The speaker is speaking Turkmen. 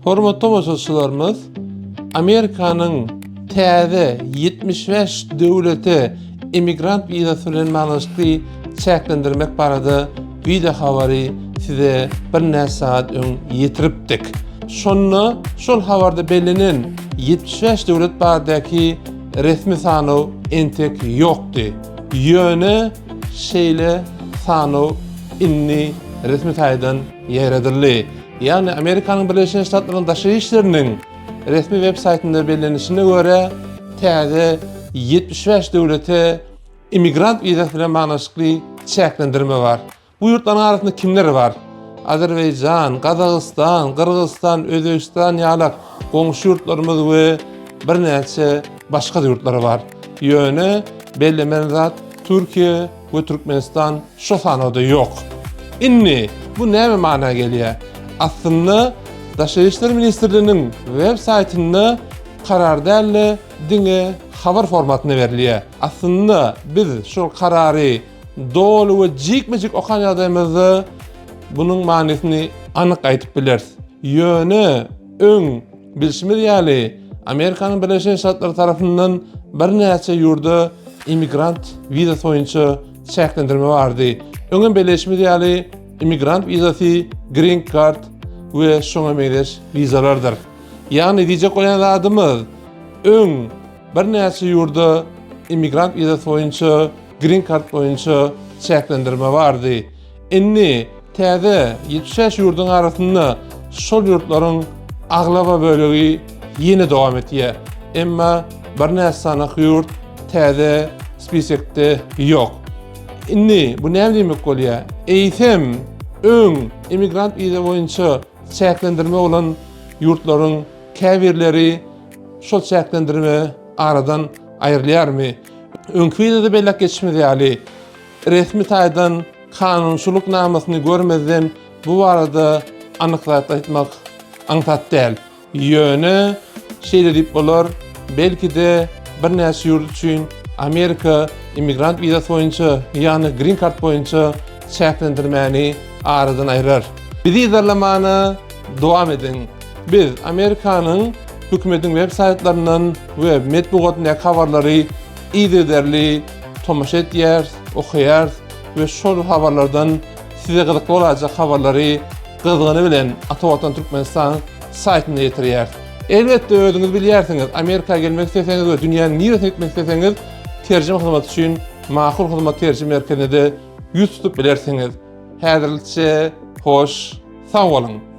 Hormatly tamaşaçylarymyz, Amerikanyň täze 75 döwleti immigrant wizasy bilen manaşykly çäklendirmek barada video habary size bir näçe saat öň ýetiripdik. Şol habarda belinen 75 döwlet baradaky resmi sany entek ýokdy. Ýöne şeýle sany inni resmi taýdan ýeredirli. Yani Amerikanyň Birleşik Ştatlarynyň daşy işleriniň resmi web saýtynda bellenişine göre täze 75 döwlete immigrant wizasy bilen manaşykly çäklendirme bar. Bu ýurtlaryň arasynda kimler bar? Azerbaýjan, Kazakystan, Kyrgyzstan, Özbekistan ýaly goňşy ýurtlarymyz we bir näçe başga ýurtlar bar. Ýöne bellemen zat Türkiýe we Türkmenistan şo sanada ýok. Inni bu näme mana gelýär? Aslında Daşary işler Ministrliginiň web saýtynda karar dälle diňe habar formatyna berilýär. Aslında biz şol karary dolu we jikmejik okan ýagdaýymyzda bunyň manysyny anyk aýtyp bileris. Ýöne öň bilişimiz ýaly Amerikanyň Birleşik Ştatlary tarapyndan bir näçe ýurda immigrant wizasy boýunça çäklendirme bardy. Öňe belişimiz ýaly immigrant wizasy, green card we şoňa meýleş wizalardyr. Ýani diýje goýan adymyz öň bir näçe ýurda immigrant wizasy boýunça, green card boýunça çäklendirme bardy. Inni täze 75 ýurduň arasynda şol ýurtlaryň aglaba bölegi ýene dowam etýär. Emma bir näçe sanaky ýurt täze spisekde ýok. Inni bu näme diýmek bolýar? Eýsem öň immigrant wiza boýunça çäklendirme bolan ýurtlaryň käbirleri şol çäklendirme aradan aýrylýarmy? Öňkü wizada bellek geçişimiz ýaly resmi taýdan kanunçylyk namasyny görmezden bu barada anyklat aýtmak aňsat däl. Ýöne şeýle diýip bolar, belki de bir näçe ýurt üçin Amerika immigrant wizasy boýunça, ýani green card boýunça çäklendirmäni aradan aýrar. Bizi izlemana dowam edin. Biz Amerikanyň hökümetiň web saýtlaryndan we medeniýet habarlary izlederli tomaşa etýär, okuýar we şol habarlardan size gyzykly bolajak habarlary gyzgyny bilen Atawatan Türkmenistan saýtyna ýetirýär. Elbetde özüňiz bilýärsiňiz, Amerika gelmek isteseňiz we dünýäni niresi etmek isteseňiz, terjime hyzmaty üçin Mahul Hyzmat Terjime Merkezinde ýüz tutup bilersiňiz. Häzirlikçe hoş, sag bolun.